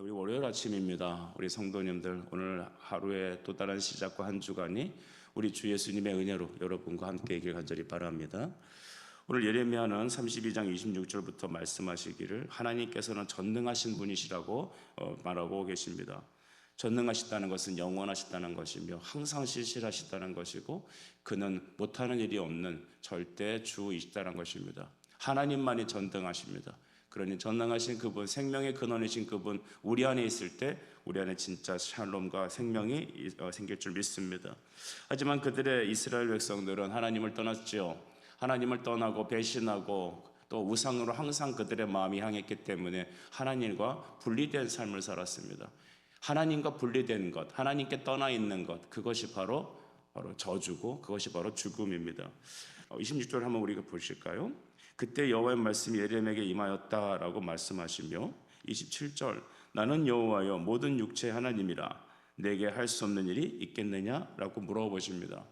우리 월요일 아침입니다. 우리 성도님들, 오늘 하루의 또 다른 시작과 한 주간이 우리 주 예수님의 은혜로 여러분과 함께 있길 간절히 바랍니다. 오늘 예레미야는 32장 26절부터 말씀하시기를 하나님께서는 전능하신 분이시라고 말하고 계십니다. 전능하시다는 것은 영원하시다는 것이며 항상 실실하시다는 것이고, 그는 못하는 일이 없는 절대 주이시다는 것입니다. 하나님만이 전능하십니다. 그러니 전능하신 그분, 생명의 근원이신 그분, 우리 안에 있을 때 우리 안에 진짜 샬롬과 생명이 생길 줄 믿습니다. 하지만 그들의 이스라엘 백성들은 하나님을 떠났지요. 하나님을 떠나고 배신하고 또 우상으로 항상 그들의 마음이 향했기 때문에 하나님과 분리된 삶을 살았습니다. 하나님과 분리된 것, 하나님께 떠나 있는 것, 그것이 바로 저주고 그것이 바로 죽음입니다. 26절 한번 우리가 보실까요? 그때 여호와의 말씀이 예레미야에게 임하였다라고 말씀하시며, 27절 나는 여호와여 모든 육체의 하나님이라 내게 할 수 없는 일이 있겠느냐라고 물어보십니다.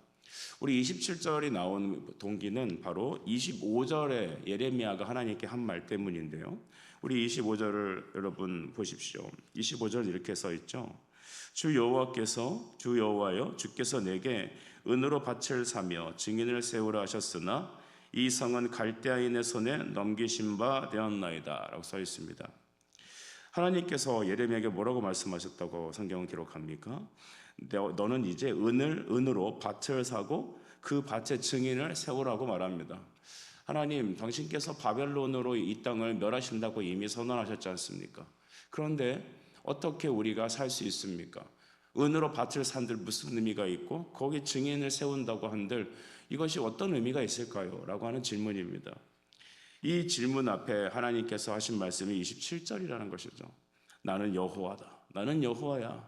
우리 27절이 나온 동기는 바로 25절에 예레미야가 하나님께 한 말 때문인데요. 우리 25절을 여러분 보십시오. 25절 이렇게 써 있죠. 주 여호와여 주께서 내게 은으로 밭을 사며 증인을 세우라 하셨으나 이 성은 갈대아인의 손에 넘기신 바 되었나이다 라고 써 있습니다. 하나님께서 예레미야에게 뭐라고 말씀하셨다고 성경은 기록합니까? 너는 이제 은으로 밭을 사고 그 밭의 증인을 세우라고 말합니다. 하나님, 당신께서 바벨론으로 이 땅을 멸하신다고 이미 선언하셨지 않습니까? 그런데 어떻게 우리가 살 수 있습니까? 은으로 밭을 산들 무슨 의미가 있고 거기 증인을 세운다고 한들 이것이 어떤 의미가 있을까요? 라고 하는 질문입니다. 이 질문 앞에 하나님께서 하신 말씀이 27절이라는 것이죠. 나는 여호와다. 나는 여호와야.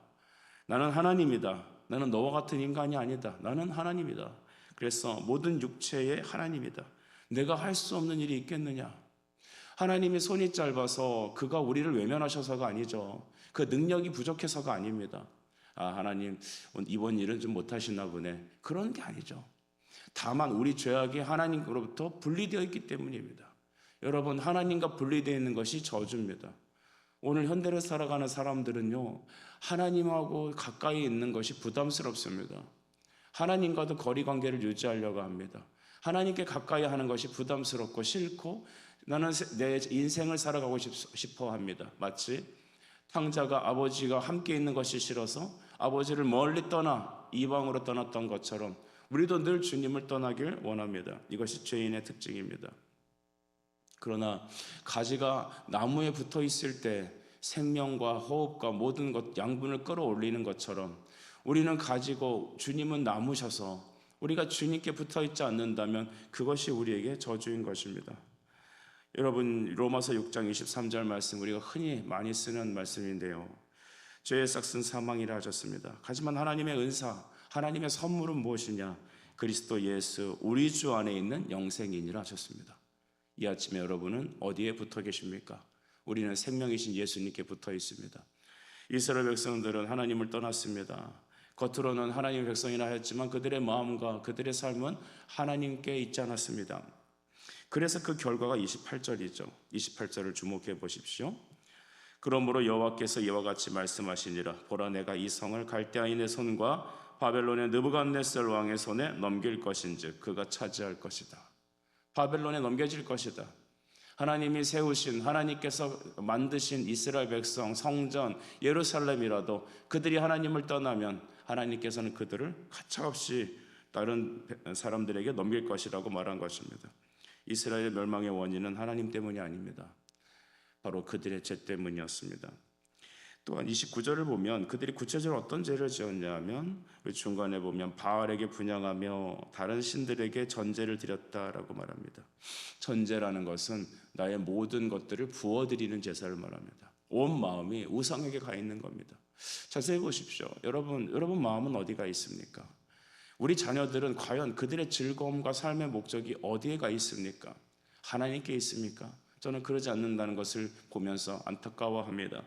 나는 하나님이다. 나는 너와 같은 인간이 아니다. 나는 하나님이다. 그래서 모든 육체의 하나님이다. 내가 할 수 없는 일이 있겠느냐? 하나님이 손이 짧아서 그가 우리를 외면하셔서가 아니죠. 그 능력이 부족해서가 아닙니다. 하나님 이번 일은 좀 못하시나 보네, 그런 게 아니죠. 다만 우리 죄악이 하나님으로부터 분리되어 있기 때문입니다. 여러분, 하나님과 분리되어 있는 것이 저주입니다. 오늘 현대를 살아가는 사람들은요, 하나님하고 가까이 있는 것이 부담스럽습니다. 하나님과도 거리관계를 유지하려고 합니다. 하나님께 가까이 하는 것이 부담스럽고 싫고 나는 내 인생을 살아가고 싶어 합니다. 마치 탕자가 아버지가 함께 있는 것이 싫어서 아버지를 멀리 떠나 이방으로 떠났던 것처럼 우리도 늘 주님을 떠나길 원합니다. 이것이 죄인의 특징입니다. 그러나 가지가 나무에 붙어 있을 때 생명과 호흡과 모든 것, 양분을 끌어올리는 것처럼 우리는 가지고 주님은 나무셔서 우리가 주님께 붙어 있지 않는다면 그것이 우리에게 저주인 것입니다. 여러분, 로마서 6장 23절 말씀 우리가 흔히 많이 쓰는 말씀인데요. 죄의 삭은 사망이라 하셨습니다. 하지만 하나님의 은사, 하나님의 선물은 무엇이냐? 그리스도 예수 우리 주 안에 있는 영생이니라 하셨습니다. 이 아침에 여러분은 어디에 붙어 계십니까? 우리는 생명이신 예수님께 붙어 있습니다. 이스라엘 백성들은 하나님을 떠났습니다. 겉으로는 하나님의 백성이라 했지만 그들의 마음과 그들의 삶은 하나님께 있지 않았습니다. 그래서 그 결과가 28절이죠. 28절을 주목해 보십시오. 그러므로 여호와께서 이와 같이 말씀하시니라. 보라, 내가 이 성을 갈대아인의 손과 바벨론의 느부갓네살 왕의 손에 넘길 것인즉 그가 차지할 것이다. 바벨론에 넘겨질 것이다. 하나님이 세우신, 하나님께서 만드신 이스라엘 백성, 성전, 예루살렘이라도 그들이 하나님을 떠나면 하나님께서는 그들을 가차없이 다른 사람들에게 넘길 것이라고 말한 것입니다. 이스라엘의 멸망의 원인은 하나님 때문이 아닙니다. 바로 그들의 죄 때문이었습니다. 또한 29절을 보면 그들이 구체적으로 어떤 죄를 지었냐 하면 중간에 보면 바알에게 분향하며 다른 신들에게 전제를 드렸다라고 말합니다. 전제라는 것은 나의 모든 것들을 부어드리는 제사를 말합니다. 온 마음이 우상에게 가 있는 겁니다. 자세히 보십시오. 여러분 마음은 어디가 있습니까? 우리 자녀들은 과연 그들의 즐거움과 삶의 목적이 어디에 가 있습니까? 하나님께 있습니까? 저는 그러지 않는다는 것을 보면서 안타까워합니다.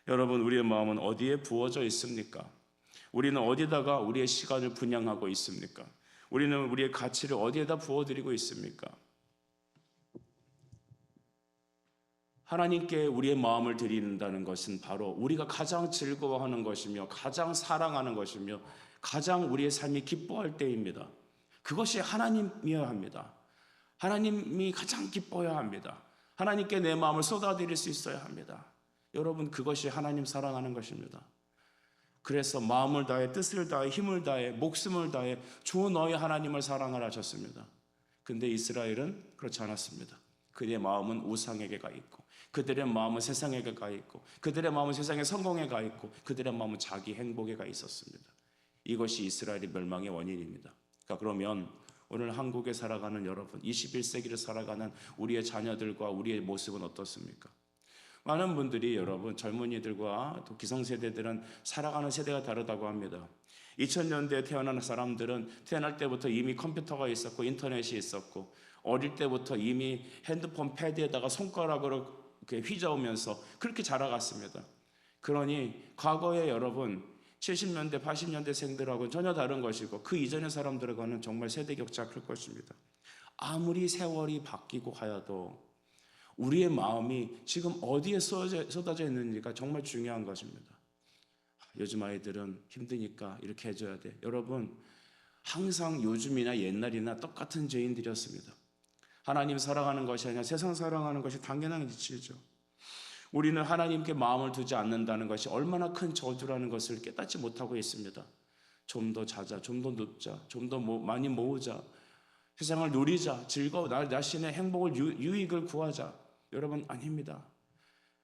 여러분, 우리의 마음은 어디에 부어져 있습니까? 우리는 어디다가 우리의 시간을 분양하고 있습니까? 우리는 우리의 가치를 어디에다 부어드리고 있습니까? 하나님께 우리의 마음을 드린다는 것은 바로 우리가 가장 즐거워하는 것이며 가장 사랑하는 것이며 가장 우리의 삶이 기뻐할 때입니다. 그것이 하나님이어야 합니다. 하나님이 가장 기뻐해야 합니다. 하나님께 내 마음을 쏟아드릴 수 있어야 합니다. 여러분, 그것이 하나님 사랑하는 것입니다. 그래서 마음을 다해, 뜻을 다해, 힘을 다해, 목숨을 다해 주 너희 하나님을 사랑하라 하셨습니다. 근데 이스라엘은 그렇지 않았습니다. 그들의 마음은 우상에게 가 있고, 그들의 마음은 세상에게 가 있고, 그들의 마음은 세상의 성공에 가 있고, 그들의 마음은 자기 행복에 가 있었습니다. 이것이 이스라엘의 멸망의 원인입니다. 그러면 오늘 한국에 살아가는 여러분, 21세기를 살아가는 우리의 자녀들과 우리의 모습은 어떻습니까? 많은 분들이 여러분, 젊은이들과 또 기성세대들은 살아가는 세대가 다르다고 합니다. 2000년대에 태어난 사람들은 태어날 때부터 이미 컴퓨터가 있었고 인터넷이 있었고 어릴 때부터 이미 핸드폰 패드에다가 손가락으로 이렇게 휘저으면서 그렇게 자라갔습니다. 그러니 과거에 여러분 70년대, 80년대 생들하고는 전혀 다른 것이고 그 이전의 사람들과는 정말 세대 격차가 클 것입니다. 아무리 세월이 바뀌고 하여도 우리의 마음이 지금 어디에 쏟아져 있는지가 정말 중요한 것입니다. 요즘 아이들은 힘드니까 이렇게 해줘야 돼. 여러분, 항상 요즘이나 옛날이나 똑같은 죄인들이었습니다. 하나님 사랑하는 것이 아니라 세상 사랑하는 것이 당연한 이치죠. 우리는 하나님께 마음을 두지 않는다는 것이 얼마나 큰 저주라는 것을 깨닫지 못하고 있습니다. 좀 더 자자, 좀 더 눕자, 좀 더 많이 모으자, 세상을 누리자, 즐거워, 나 자신의 행복을 유익을 구하자. 여러분, 아닙니다.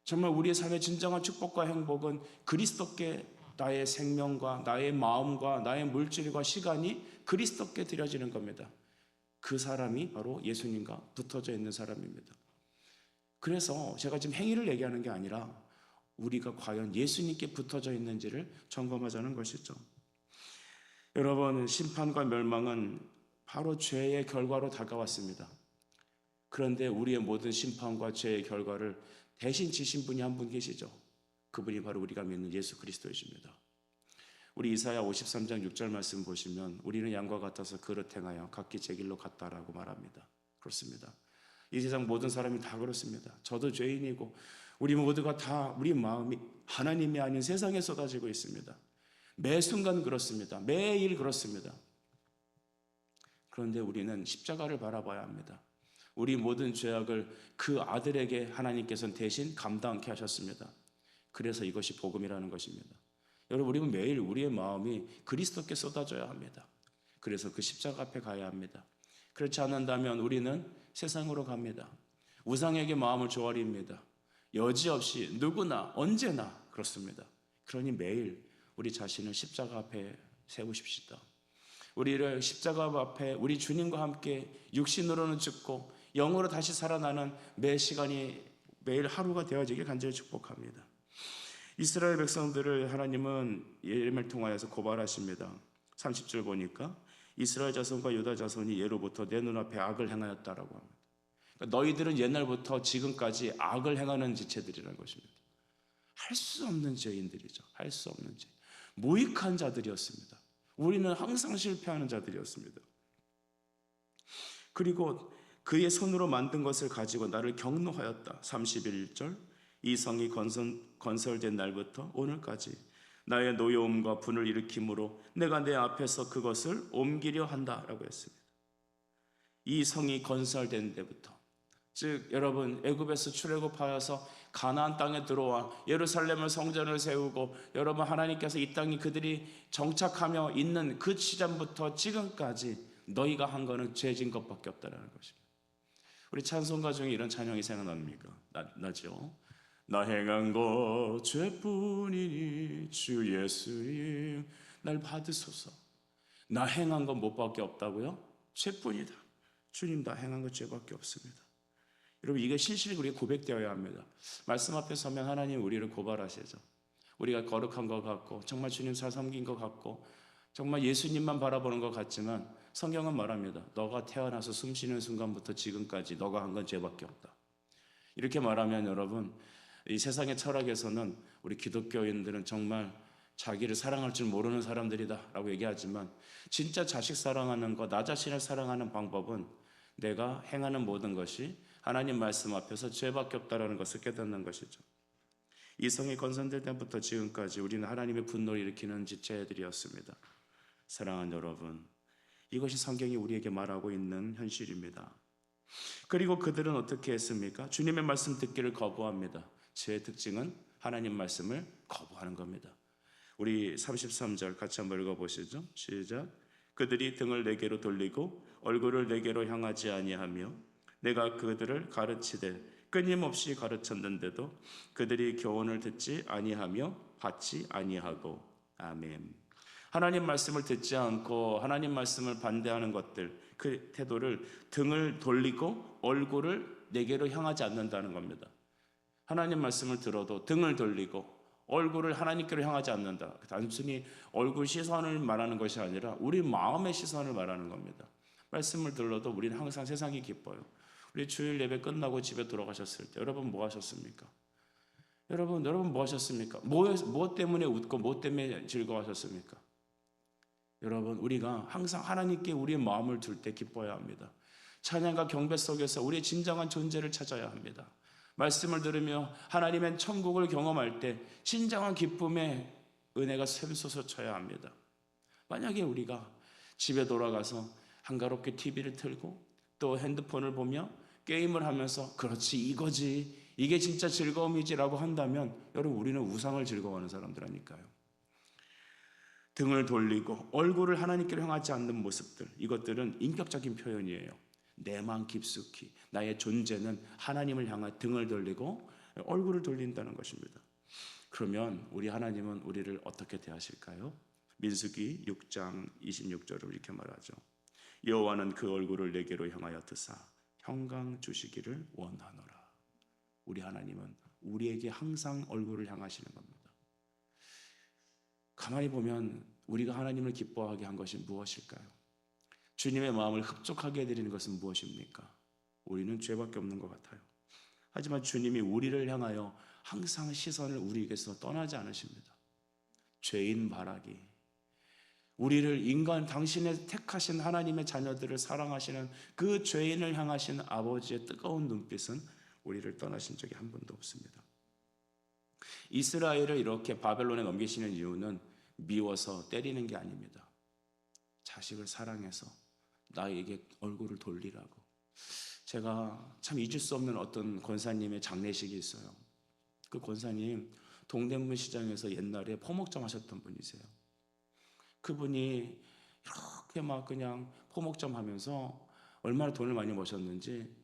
정말 우리의 삶의 진정한 축복과 행복은 그리스도께 나의 생명과 나의 마음과 나의 물질과 시간이 그리스도께 드려지는 겁니다. 그 사람이 바로 예수님과 붙어져 있는 사람입니다. 그래서 제가 지금 행위를 얘기하는 게 아니라 우리가 과연 예수님께 붙어져 있는지를 점검하자는 것이죠. 여러분, 심판과 멸망은 바로 죄의 결과로 다가왔습니다. 그런데 우리의 모든 심판과 죄의 결과를 대신 지신 분이 한 분 계시죠. 그분이 바로 우리가 믿는 예수 그리스도이십니다. 우리 이사야 53장 6절 말씀 보시면 우리는 양과 같아서 그릇 행하여 각기 제 길로 갔다라고 말합니다. 그렇습니다. 이 세상 모든 사람이 다 그렇습니다. 저도 죄인이고 우리 모두가 다 우리 마음이 하나님이 아닌 세상에 쏟아지고 있습니다. 매 순간 그렇습니다. 매일 그렇습니다. 그런데 우리는 십자가를 바라봐야 합니다. 우리 모든 죄악을 그 아들에게 하나님께서는 대신 감당케 하셨습니다. 그래서 이것이 복음이라는 것입니다. 여러분, 우리는 매일 우리의 마음이 그리스도께 쏟아져야 합니다. 그래서 그 십자가 앞에 가야 합니다. 그렇지 않는다면 우리는 세상으로 갑니다. 우상에게 마음을 조아립니다. 여지없이 누구나 언제나 그렇습니다. 그러니 매일 우리 자신을 십자가 앞에 세우십시다. 우리를 십자가 앞에 우리 주님과 함께 육신으로는 죽고 영으로 다시 살아나는 매 시간이 매일 하루가 되어지길 간절히 축복합니다. 이스라엘 백성들을 하나님은 예레미야를 통하여서 고발하십니다. 30절 보니까 이스라엘 자손과 유다 자손이 예로부터 내 눈앞에 악을 행하였다라고 합니다. 그러니까 너희들은 옛날부터 지금까지 악을 행하는 지체들이라는 것입니다. 할 수 없는 죄인들이죠. 할 수 없는 죄. 무익한 자들이었습니다. 우리는 항상 실패하는 자들이었습니다. 그리고 그의 손으로 만든 것을 가지고 나를 경노하였다. 31절 이 성이 건설된 날부터 오늘까지 나의 노여움과 분을 일으킴으로 내가 내 앞에서 그것을 옮기려 한다라고 했습니다. 이 성이 건설된 데부터, 즉 여러분 애굽에서 출애굽하여서 가나안 땅에 들어와 예루살렘을 성전을 세우고 여러분 하나님께서 이 땅이 그들이 정착하며 있는 그 시점부터 지금까지 너희가 한 거는 죄진 것밖에 없다라는 것입니다. 우리 찬송가 중에 이런 찬양이 생각납니까? 나죠. 나 행한 것 죄뿐이니 주 예수님 날 받으소서. 나 행한 건 뭐밖에 없다고요? 죄뿐이다. 주님, 나 행한 것 죄밖에 없습니다. 여러분, 이게 실실히 우리가 고백되어야 합니다. 말씀 앞에 서면 하나님 우리를 고발하시죠. 우리가 거룩한 것 같고 정말 주님 잘 섬긴 것 같고 정말 예수님만 바라보는 것 같지만 성경은 말합니다. 너가 태어나서 숨 쉬는 순간부터 지금까지 너가 한 건 죄밖에 없다. 이렇게 말하면 여러분, 이 세상의 철학에서는 우리 기독교인들은 정말 자기를 사랑할 줄 모르는 사람들이다 라고 얘기하지만 진짜 자식 사랑하는 것, 나 자신을 사랑하는 방법은 내가 행하는 모든 것이 하나님 말씀 앞에서 죄밖에 없다라는 것을 깨닫는 것이죠. 이 성이 건설될 때부터 지금까지 우리는 하나님의 분노를 일으키는 지체들이었습니다. 사랑하는 여러분, 이것이 성경이 우리에게 말하고 있는 현실입니다. 그리고 그들은 어떻게 했습니까? 주님의 말씀 듣기를 거부합니다. 죄의 특징은 하나님 말씀을 거부하는 겁니다. 우리 33절 같이 한번 읽어보시죠. 시작. 그들이 등을 내게로 돌리고 얼굴을 내게로 향하지 아니하며 내가 그들을 가르치되 끊임없이 가르쳤는데도 그들이 교훈을 듣지 아니하며 받지 아니하고. 아멘. 하나님 말씀을 듣지 않고 하나님 말씀을 반대하는 것들, 그 태도를 등을 돌리고 얼굴을 내게로 향하지 않는다는 겁니다. 하나님 말씀을 들어도 등을 돌리고 얼굴을 하나님께로 향하지 않는다. 단순히 얼굴 시선을 말하는 것이 아니라 우리 마음의 시선을 말하는 겁니다. 말씀을 들어도 우리는 항상 세상이 기뻐요. 우리 주일 예배 끝나고 집에 돌아가셨을 때 여러분 뭐 하셨습니까? 여러분 뭐 하셨습니까? 뭐 때문에 웃고 뭐 때문에 즐거워하셨습니까? 여러분, 우리가 항상 하나님께 우리의 마음을 둘 때 기뻐야 합니다. 찬양과 경배 속에서 우리의 진정한 존재를 찾아야 합니다. 말씀을 들으며 하나님의 천국을 경험할 때 진정한 기쁨의 은혜가 샘솟아쳐야 합니다. 만약에 우리가 집에 돌아가서 한가롭게 TV를 틀고 또 핸드폰을 보며 게임을 하면서 그렇지 이거지 이게 진짜 즐거움이지라고 한다면 여러분, 우리는 우상을 즐거워하는 사람들 아닐까요? 등을 돌리고 얼굴을 하나님께로 향하지 않는 모습들, 이것들은 인격적인 표현이에요. 내만 깊숙이 나의 존재는 하나님을 향해 등을 돌리고 얼굴을 돌린다는 것입니다. 그러면 우리 하나님은 우리를 어떻게 대하실까요? 민수기 6장 26절을 이렇게 말하죠. 여호와는 그 얼굴을 내게로 향하여 드사 평강 주시기를 원하노라. 우리 하나님은 우리에게 항상 얼굴을 향하시는 겁니다. 가만히 보면 우리가 하나님을 기뻐하게 한 것이 무엇일까요? 주님의 마음을 흡족하게 해드리는 것은 무엇입니까? 우리는 죄밖에 없는 것 같아요. 하지만 주님이 우리를 향하여 항상 시선을 우리에게서 떠나지 않으십니다. 죄인 바라기, 우리를 인간 당신의 택하신 하나님의 자녀들을 사랑하시는 그 죄인을 향하신 아버지의 뜨거운 눈빛은 우리를 떠나신 적이 한 번도 없습니다. 이스라엘을 이렇게 바벨론에 넘기시는 이유는 미워서 때리는 게 아닙니다. 자식을 사랑해서 나에게 얼굴을 돌리라고. 제가 참 잊을 수 없는 어떤 권사님의 장례식이 있어요. 그 권사님 동대문 시장에서 옛날에 포목점 하셨던 분이세요. 그분이 이렇게 막 그냥 포목점 하면서 얼마나 돈을 많이 버셨는지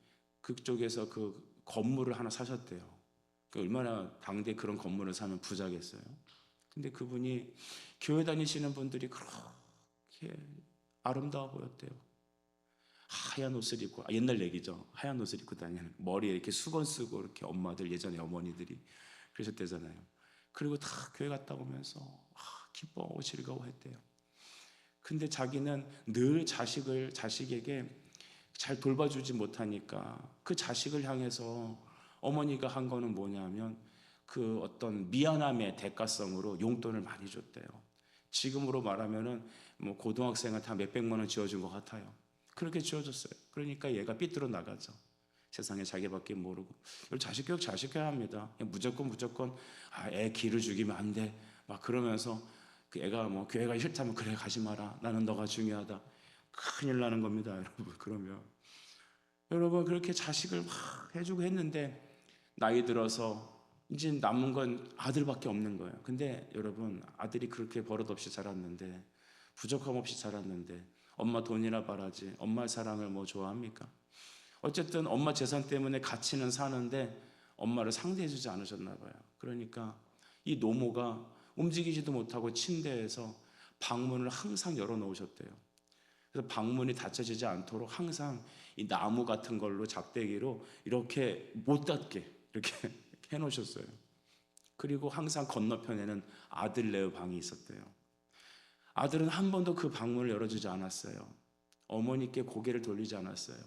그쪽에서 그 건물을 하나 사셨대요. 얼마나 당대 그런 건물을 사면 부자겠어요. 근데 그분이 교회 다니시는 분들이 그렇게 아름다워 보였대요. 하얀 옷을 입고, 옛날 얘기죠. 하얀 옷을 입고 다니는, 머리에 이렇게 수건 쓰고 이렇게 엄마들, 예전에 어머니들이 그러셨대잖아요. 그리고 다 교회 갔다 오면서 기뻐하고 즐거워했대요. 근데 자기는 늘 자식에게 잘 돌봐주지 못하니까 그 자식을 향해서 어머니가 한 거는 뭐냐면 그 어떤 미안함의 대가성으로 용돈을 많이 줬대요. 지금으로 말하면은 뭐 고등학생한테 한 몇백만 원 지어준 것 같아요. 그렇게 지어줬어요. 그러니까 얘가 삐뚤어 나가죠. 세상에 자기밖에 모르고. 자식 교육 잘 시켜야 합니다. 무조건 애 기를 죽이면 안 돼. 막 그러면서 그 애가 뭐 교회가 싫다면 그래 가지 마라. 나는 너가 중요하다. 큰일 나는 겁니다, 여러분. 그러면 여러분 그렇게 자식을 막 해주고 했는데 나이 들어서 이제 남은 건 아들밖에 없는 거예요. 근데 여러분 아들이 그렇게 버릇없이 자랐는데 부족함 없이 자랐는데 엄마 돈이나 바라지 엄마의 사랑을 뭐 좋아합니까? 어쨌든 엄마 재산 때문에 같이는 사는데 엄마를 상대해주지 않으셨나 봐요. 그러니까 이 노모가 움직이지도 못하고 침대에서 방문을 항상 열어놓으셨대요. 그래서 방문이 닫혀지지 않도록 항상 이 나무 같은 걸로 작대기로 이렇게 못 닫게 이렇게 해놓으셨어요. 그리고 항상 건너편에는 아들네의 방이 있었대요. 아들은 한 번도 그 방문을 열어주지 않았어요. 어머니께 고개를 돌리지 않았어요.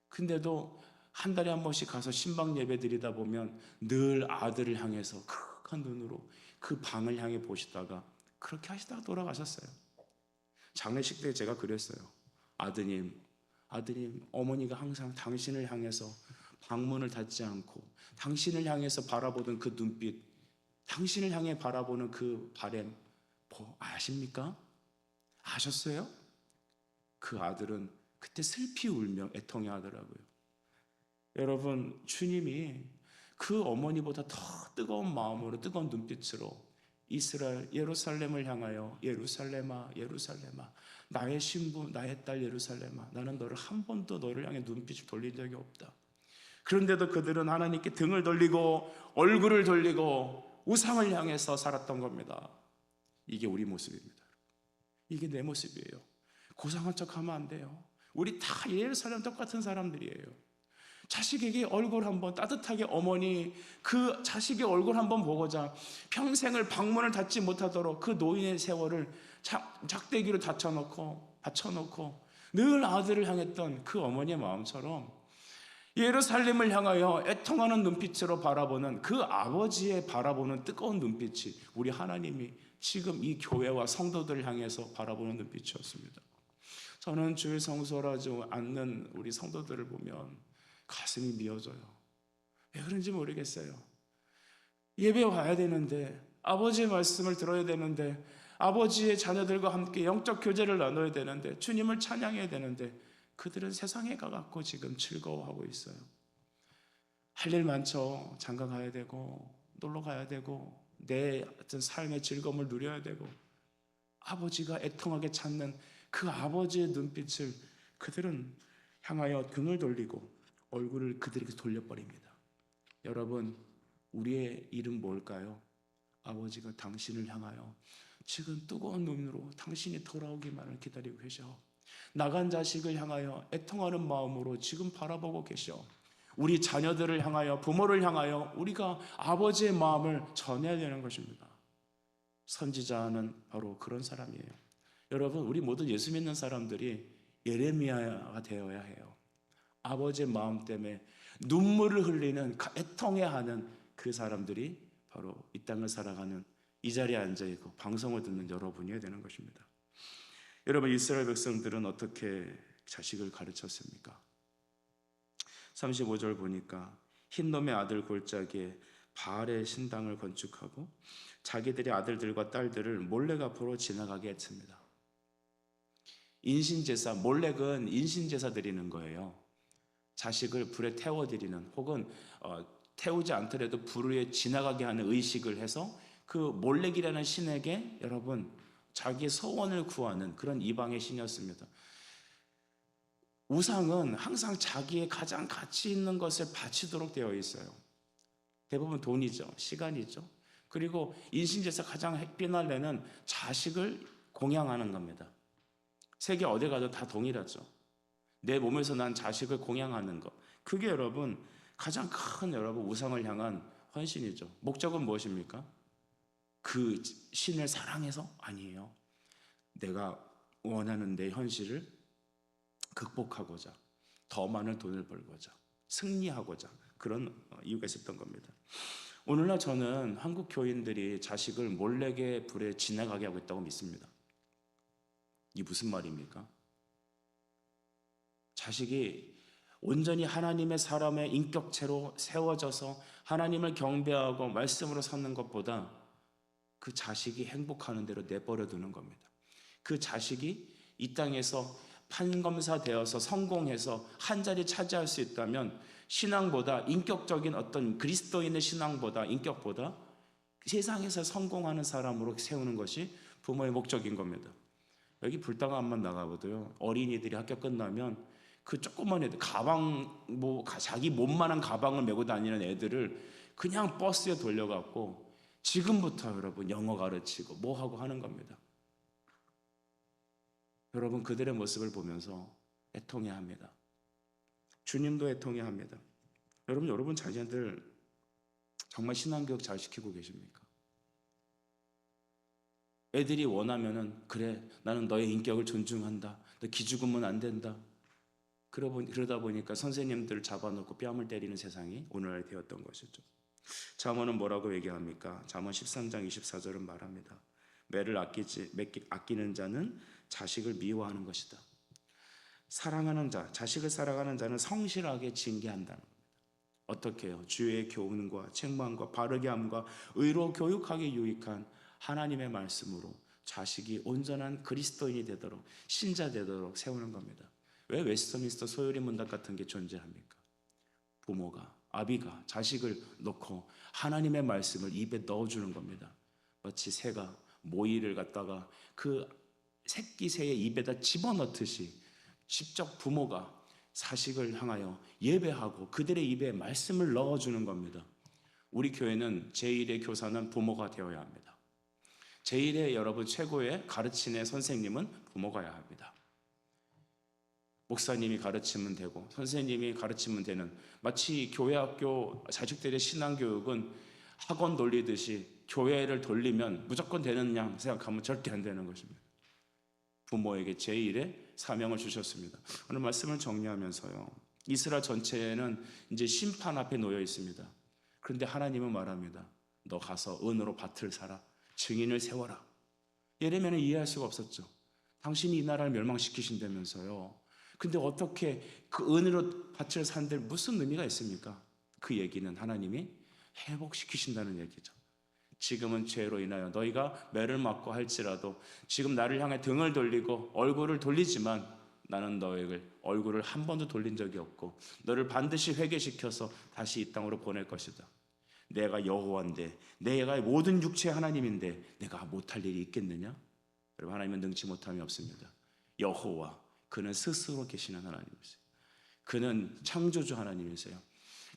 근데도 한 달에 한 번씩 가서 신방 예배 드리다 보면 늘 아들을 향해서 크한 눈으로 그 방을 향해 보시다가 그렇게 하시다가 돌아가셨어요. 장례식 때 제가 그랬어요. 아드님 아드님, 어머니가 항상 당신을 향해서 방문을 닫지 않고 당신을 향해서 바라보던 그 눈빛, 당신을 향해 바라보는 그 바람, 아십니까? 아셨어요? 그 아들은 그때 슬피 울며 애통해 하더라고요. 여러분, 주님이 그 어머니보다 더 뜨거운 마음으로, 뜨거운 눈빛으로 이스라엘 예루살렘을 향하여 예루살렘아 예루살렘아 나의 신부 나의 딸 예루살렘아 나는 너를 한 번도 너를 향해 눈빛을 돌린 적이 없다. 그런데도 그들은 하나님께 등을 돌리고 얼굴을 돌리고 우상을 향해서 살았던 겁니다. 이게 우리 모습입니다. 이게 내 모습이에요. 고상한 척하면 안 돼요. 우리 다 예루살렘 똑같은 사람들이에요. 자식에게 얼굴 한번 따뜻하게, 어머니 그 자식의 얼굴 한번 보고자 평생을 방문을 닫지 못하도록 그 노인의 세월을 작대기로 받쳐놓고 늘 아들을 향했던 그 어머니의 마음처럼 예루살렘을 향하여 애통하는 눈빛으로 바라보는 그 아버지의 바라보는 뜨거운 눈빛이 우리 하나님이 지금 이 교회와 성도들을 향해서 바라보는 눈빛이었습니다. 저는 주의 성소하지 않는 우리 성도들을 보면 가슴이 미어져요. 왜 그런지 모르겠어요. 예배 와야 되는데, 아버지의 말씀을 들어야 되는데, 아버지의 자녀들과 함께 영적 교제를 나눠야 되는데, 주님을 찬양해야 되는데, 그들은 세상에 가갖고 지금 즐거워하고 있어요. 할 일 많죠. 장가 가야 되고 놀러 가야 되고 내 어떤 삶의 즐거움을 누려야 되고, 아버지가 애통하게 찾는 그 아버지의 눈빛을 그들은 향하여 등을 돌리고 얼굴을 그들에게 돌려버립니다. 여러분, 우리의 일은 뭘까요? 아버지가 당신을 향하여 지금 뜨거운 눈으로 당신이 돌아오기만을 기다리고 계셔. 나간 자식을 향하여 애통하는 마음으로 지금 바라보고 계셔. 우리 자녀들을 향하여, 부모를 향하여 우리가 아버지의 마음을 전해야 되는 것입니다. 선지자는 바로 그런 사람이에요. 여러분, 우리 모두 예수 믿는 사람들이 예레미야가 되어야 해요. 아버지의 마음 때문에 눈물을 흘리는, 애통해하는 그 사람들이 바로 이 땅을 살아가는, 이 자리에 앉아있고 방송을 듣는 여러분이어야 되는 것입니다. 여러분, 이스라엘 백성들은 어떻게 자식을 가르쳤습니까? 35절 보니까 흰놈의 아들 골짜기에 바알의 신당을 건축하고 자기들의 아들들과 딸들을 몰렉 앞으로 지나가게 했습니다. 인신제사, 몰렉은 인신제사 드리는 거예요. 자식을 불에 태워드리는, 혹은 태우지 않더라도 불 위에 지나가게 하는 의식을 해서 그 몰렉이라는 신에게 여러분 자기의 소원을 구하는 그런 이방의 신이었습니다. 우상은 항상 자기의 가장 가치 있는 것을 바치도록 되어 있어요. 대부분 돈이죠, 시간이죠. 그리고 인신제사 가장 핵비난례는 자식을 공양하는 겁니다. 세계 어디 가도 다 동일하죠. 내 몸에서 난 자식을 공양하는 것, 그게 여러분 가장 큰 여러분 우상을 향한 헌신이죠. 목적은 무엇입니까? 그 신을 사랑해서? 아니에요. 내가 원하는 내 현실을 극복하고자, 더 많은 돈을 벌고자, 승리하고자, 그런 이유가 있었던 겁니다. 오늘날 저는 한국 교인들이 자식을 몰래게 불에 지나가게 하고 있다고 믿습니다. 이게 무슨 말입니까? 자식이 온전히 하나님의 사람의 인격체로 세워져서 하나님을 경배하고 말씀으로 삼는 것보다 그 자식이 행복하는 대로 내버려 두는 겁니다. 그 자식이 이 땅에서 판검사되어서 성공해서 한 자리 차지할 수 있다면 신앙보다, 인격적인 어떤 그리스도인의 신앙보다, 인격보다 세상에서 성공하는 사람으로 세우는 것이 부모의 목적인 겁니다. 여기 불당 한번 나가보도요, 어린이들이 학교 끝나면 그 조그만 애들, 가방, 자기 몸만한 가방을 메고 다니는 애들을 그냥 버스에 돌려갖고 지금부터 여러분 영어 가르치고 뭐 하고 하는 겁니다. 여러분, 그들의 모습을 보면서 애통해합니다. 주님도 애통해합니다. 여러분 자녀들 정말 신앙교육 잘 시키고 계십니까? 애들이 원하면은, 그래, 나는 너의 인격을 존중한다, 너 기죽으면 안 된다, 그러다 보니까 선생님들을 잡아놓고 뺨을 때리는 세상이 오늘날 되었던 것이죠. 잠언은 뭐라고 얘기합니까? 잠언 13장 24절은 말합니다. 매를 아끼는 자는 자식을 미워하는 것이다. 사랑하는 자, 자식을 사랑하는 자는 성실하게 징계한다는 겁니다. 어떻게 해요? 주의 교훈과 책망과 바르게 함과 의로 교육하게 유익한 하나님의 말씀으로 자식이 온전한 그리스도인이 되도록, 신자 되도록 세우는 겁니다. 왜 웨스트민스터 소요리 문답 같은 게 존재합니까? 부모가, 아비가 자식을 놓고 하나님의 말씀을 입에 넣어주는 겁니다. 마치 새가 모이를 갖다가 그 새끼 새의 입에다 집어넣듯이 직접 부모가 자식을 향하여 예배하고 그들의 입에 말씀을 넣어주는 겁니다. 우리 교회는 제1의 교사는 부모가 되어야 합니다. 제1의 여러분 최고의 가르치는 선생님은 부모가야 합니다. 목사님이 가르치면 되고 선생님이 가르치면 되는, 마치 교회 학교 자식들의 신앙교육은 학원 돌리듯이 교회를 돌리면 무조건 되느냐 생각하면 절대 안 되는 것입니다. 부모에게 제1의 사명을 주셨습니다. 오늘 말씀을 정리하면서요, 이스라엘 전체는 이제 심판 앞에 놓여 있습니다. 그런데 하나님은 말합니다. 너 가서 은으로 밭을 사라, 증인을 세워라. 예레미야는 이해할 수가 없었죠. 당신이 이 나라를 멸망시키신다면서요. 근데 어떻게 그 은으로 밭을 산들 무슨 의미가 있습니까? 그 얘기는 하나님이 회복시키신다는 얘기죠. 지금은 죄로 인하여 너희가 매를 맞고 할지라도 지금 나를 향해 등을 돌리고 얼굴을 돌리지만 나는 너희를 얼굴을 한 번도 돌린 적이 없고 너를 반드시 회개시켜서 다시 이 땅으로 보낼 것이다. 내가 여호와인데, 내가 모든 육체의 하나님인데 내가 못할 일이 있겠느냐? 여러분, 하나님은 능치 못함이 없습니다. 여호와, 그는 스스로 계시는 하나님이세요. 그는 창조주 하나님이세요.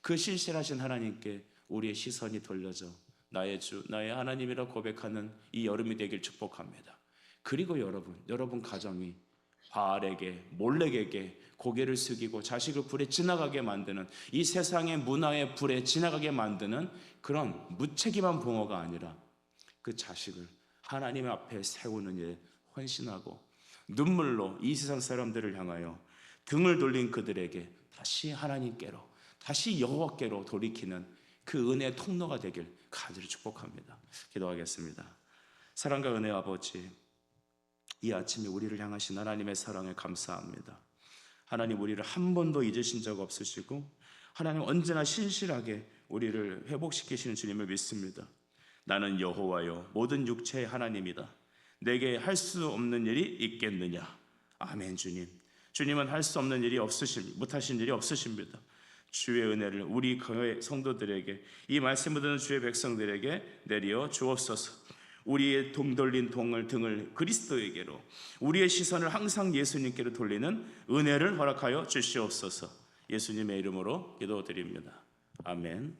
그 신실하신 하나님께 우리의 시선이 돌려져 나의 주, 나의 하나님이라 고백하는 이 여름이 되길 축복합니다. 그리고 여러분 가정이 바알에게, 몰렉에게 고개를 숙이고 자식을 불에 지나가게 만드는, 이 세상의 문화의 불에 지나가게 만드는 그런 무책임한 부모가 아니라 그 자식을 하나님 앞에 세우는 일에 헌신하고 눈물로 이 세상 사람들을 향하여 등을 돌린 그들에게 다시 하나님께로, 다시 여호와께로 돌이키는 그 은혜의 통로가 되길 간절히 축복합니다. 기도하겠습니다. 사랑과 은혜의 아버지, 이 아침에 우리를 향하신 하나님의 사랑에 감사합니다. 하나님, 우리를 한 번도 잊으신 적 없으시고 하나님 언제나 신실하게 우리를 회복시키시는 주님을 믿습니다. 나는 여호와요 모든 육체의 하나님이다. 내게 할 수 없는 일이 있겠느냐? 아멘. 주님은 할 수 없는 일이 못하신 일이 없으십니다. 주의 은혜를 우리 교회 성도들에게, 이 말씀을 듣는 주의 백성들에게 내려 주옵소서. 우리의 등을 그리스도에게로, 우리의 시선을 항상 예수님께로 돌리는 은혜를 허락하여 주시옵소서. 예수님의 이름으로 기도드립니다. 아멘.